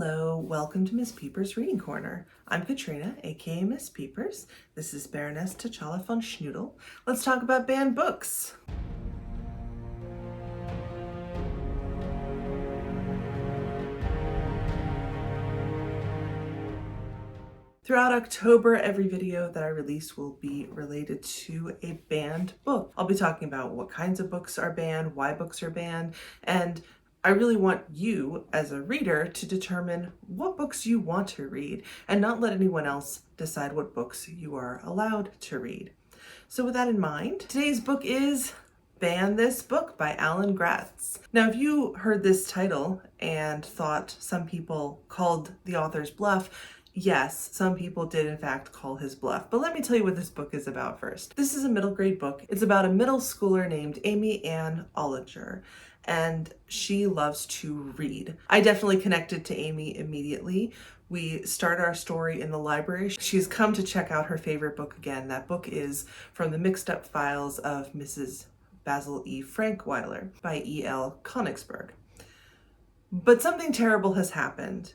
Hello, welcome to Miss Peepers Reading Corner. I'm Katrina, aka Miss Peepers. This is Baroness T'Challa von Schnoodle. Let's talk about banned books. Throughout October, every video that I release will be related to a banned book. I'll be talking about what kinds of books are banned, why books are banned, and I really want you as a reader to determine what books you want to read and not let anyone else decide what books you are allowed to read. So with that in mind, today's book is Ban This Book by Alan Gratz. Now, if you heard this title and thought some people called the author's bluff, yes, some people did in fact call his bluff, but let me tell you what this book is about first. This is a middle grade book. It's about a middle schooler named Amy Ann Ollinger, and she loves to read. I definitely connected to Amy immediately. We start our story in the library. She's come to check out her favorite book again. That book is From the Mixed Up Files of Mrs. Basil E. Frankweiler by E.L. Konigsberg. But something terrible has happened.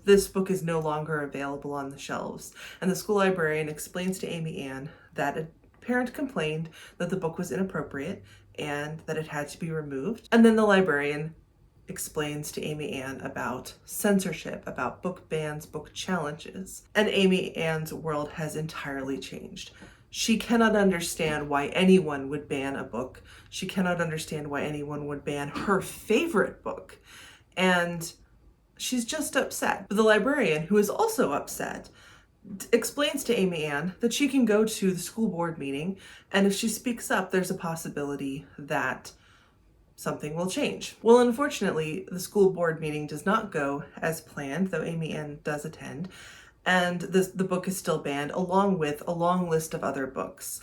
This book is no longer available on the shelves, and the school librarian explains to Amy Ann that a parent complained that the book was inappropriate and that it had to be removed. And then the librarian explains to Amy Ann about censorship, about book bans, book challenges. And Amy Ann's world has entirely changed. She cannot understand why anyone would ban a book. She cannot understand why anyone would ban her favorite book. And she's just upset. But the librarian, who is also upset, explains to Amy Ann that she can go to the school board meeting, and if she speaks up, there's a possibility that something will change. Well, unfortunately, the school board meeting does not go as planned, though Amy Ann does attend, and the book is still banned, along with a long list of other books.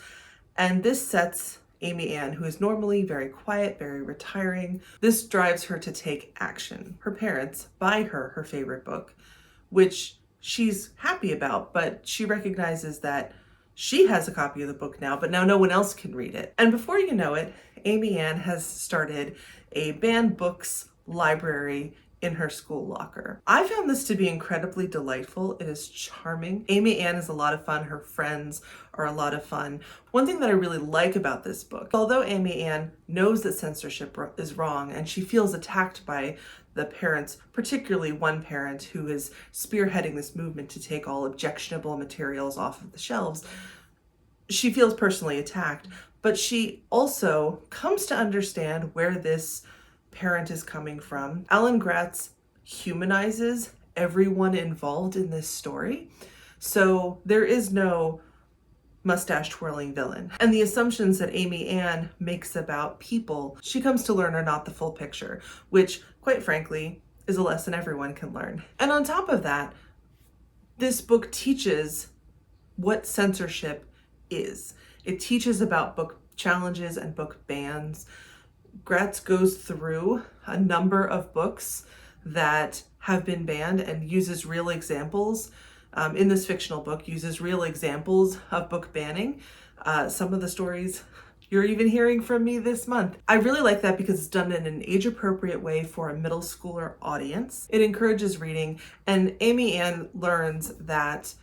And this sets Amy Ann, who is normally very quiet, very retiring, this drives her to take action. Her parents buy her her favorite book, which she's happy about, but she recognizes that she has a copy of the book now, but now no one else can read it. And before you know it, Amy Ann has started a banned books library in her school locker. I found this to be incredibly delightful. It is charming. Amy Ann is a lot of fun. Her friends are a lot of fun. One thing that I really like about this book, although Amy Ann knows that censorship is wrong and she feels attacked by the parents, particularly one parent who is spearheading this movement to take all objectionable materials off of the shelves, she feels personally attacked, but she also comes to understand where this parent is coming from. Alan Gratz humanizes everyone involved in this story, so there is no mustache twirling villain. And the assumptions that Amy Ann makes about people she comes to learn are not the full picture, which, quite frankly, is a lesson everyone can learn. And on top of that, this book teaches what censorship is. It teaches about book challenges and book bans. Gratz goes through a number of books that have been banned and uses real examples. In this fictional book, uses real examples of book banning. Some of the stories you're even hearing from me this month. I really like that because it's done in an age-appropriate way for a middle schooler audience. It encourages reading, and Amy Ann learns that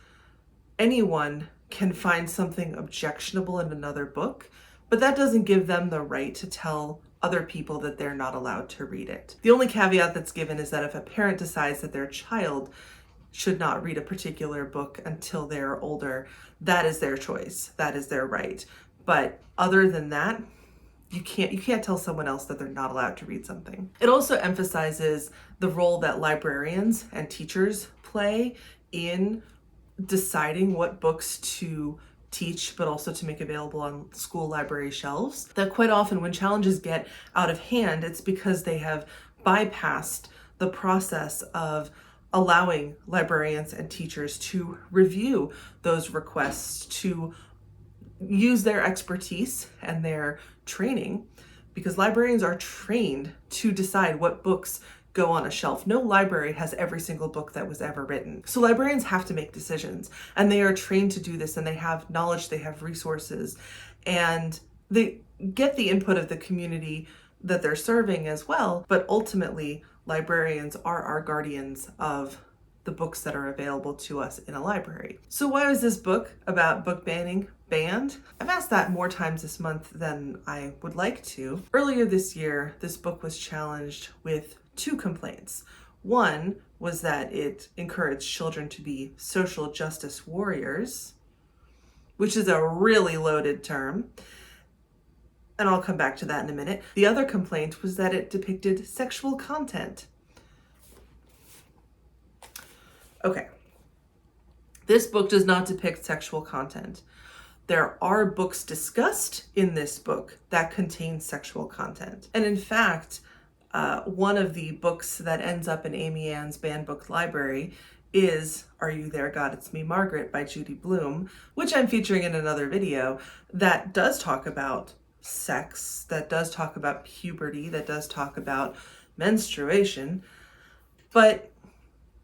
anyone can find something objectionable in another book, but that doesn't give them the right to tell other people that they're not allowed to read it. The only caveat that's given is that if a parent decides that their child should not read a particular book until they're older, that is their choice. That is their right. But other than that, you can't tell someone else that they're not allowed to read something. It also emphasizes the role that librarians and teachers play in deciding what books to teach, but also to make available on school library shelves. That quite often when challenges get out of hand, it's because they have bypassed the process of allowing librarians and teachers to review those requests, to use their expertise and their training, because librarians are trained to decide what books go on a shelf. No library has every single book that was ever written. So librarians have to make decisions, and they are trained to do this, and they have knowledge, they have resources, and they get the input of the community that they're serving as well. But ultimately, librarians are our guardians of the books that are available to us in a library. So why was this book about book banning banned? I've asked that more times this month than I would like to. Earlier this year, this book was challenged with 2 complaints. One was that it encouraged children to be social justice warriors, which is a really loaded term, and I'll come back to that in a minute. The other complaint was that it depicted sexual content. Okay, this book does not depict sexual content. There are books discussed in this book that contain sexual content. And in fact, one of the books that ends up in Amy Ann's banned book library is Are You There, God? It's Me, Margaret by Judy Blume, which I'm featuring in another video, that does talk about sex, that does talk about puberty, that does talk about menstruation, but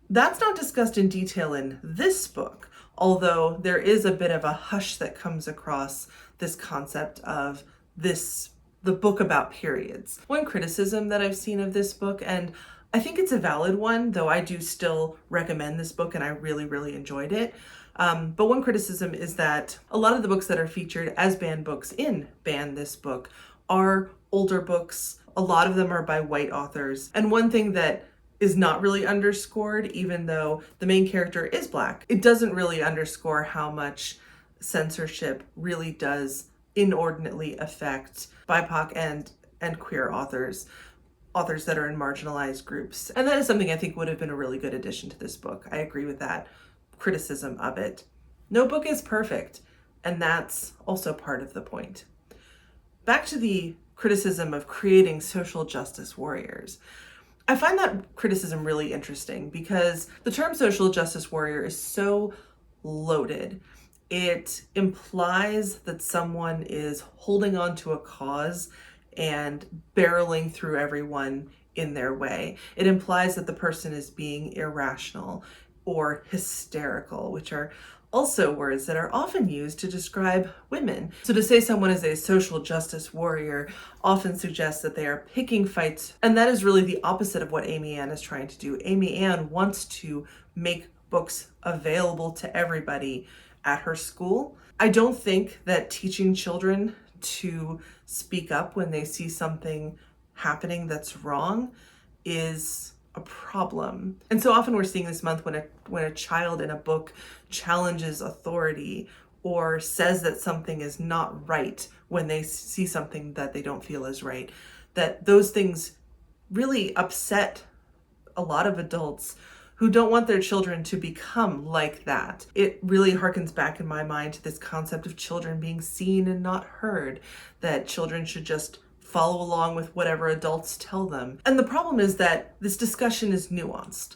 that's not discussed in detail in this book, although there is a bit of a hush that comes across this concept of the book about periods. One criticism that I've seen of this book, and I think it's a valid one, though I do still recommend this book and I really, really enjoyed it. But one criticism is that a lot of the books that are featured as banned books in Ban This Book are older books. A lot of them are by white authors. And one thing that is not really underscored, even though the main character is Black, it doesn't really underscore how much censorship really does inordinately affect BIPOC and queer authors that are in marginalized groups. And that is something I think would have been a really good addition to this book. I agree with that criticism of it. No book is perfect, and that's also part of the point. Back to the criticism of creating social justice warriors. I find that criticism really interesting because the term social justice warrior is so loaded. It implies that someone is holding on to a cause and barreling through everyone in their way. It implies that the person is being irrational or hysterical, which are also words that are often used to describe women. So to say someone is a social justice warrior often suggests that they are picking fights, and that is really the opposite of what Amy Ann is trying to do. Amy Ann wants to make books available to everybody at her school. I don't think that teaching children to speak up when they see something happening that's wrong is a problem. And so often we're seeing this month when a child in a book challenges authority or says that something is not right when they see something that they don't feel is right, that those things really upset a lot of adults who don't want their children to become like that. It really harkens back in my mind to this concept of children being seen and not heard, that children should just follow along with whatever adults tell them. And the problem is that this discussion is nuanced.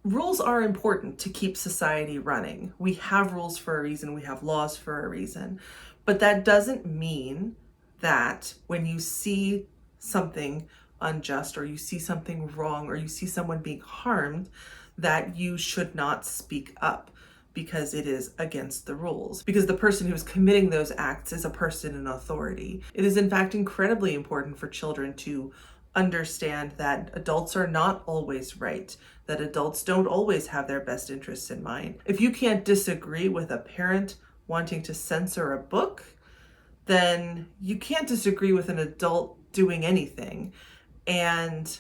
Rules are important to keep society running. We have rules for a reason, we have laws for a reason. But that doesn't mean that when you see something unjust or you see something wrong or you see someone being harmed, that you should not speak up because it is against the rules. Because the person who is committing those acts is a person in authority. It is in fact incredibly important for children to understand that adults are not always right, that adults don't always have their best interests in mind. If you can't disagree with a parent wanting to censor a book, then you can't disagree with an adult doing anything. And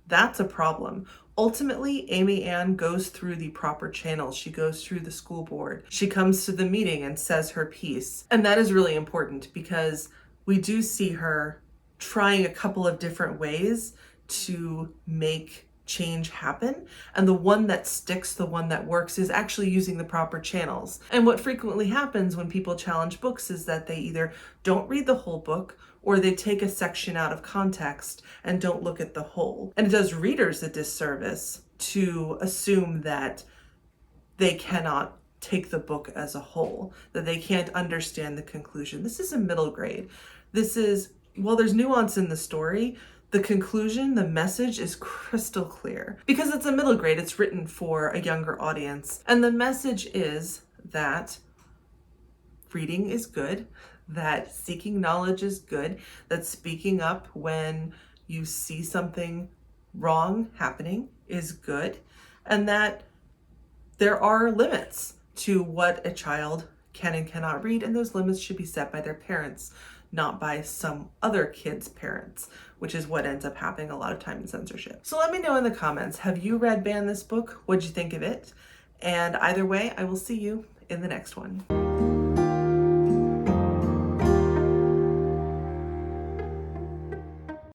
that's a problem. Ultimately, Amy Ann goes through the proper channels. She goes through the school board. She comes to the meeting and says her piece. And that is really important because we do see her trying a couple of different ways to make change happen. And the one that sticks, the one that works, is actually using the proper channels. And what frequently happens when people challenge books is that they either don't read the whole book or they take a section out of context and don't look at the whole. And it does readers a disservice to assume that they cannot take the book as a whole, that they can't understand the conclusion. This is a middle grade. While there's nuance in the story, the conclusion, the message is crystal clear. Because it's a middle grade, it's written for a younger audience. And the message is that reading is good, that seeking knowledge is good, that speaking up when you see something wrong happening is good, and that there are limits to what a child can and cannot read, and those limits should be set by their parents, not by some other kid's parents, which is what ends up happening a lot of time in censorship. So let me know in the comments, have you read Ban This Book? What'd you think of it? And either way, I will see you in the next one.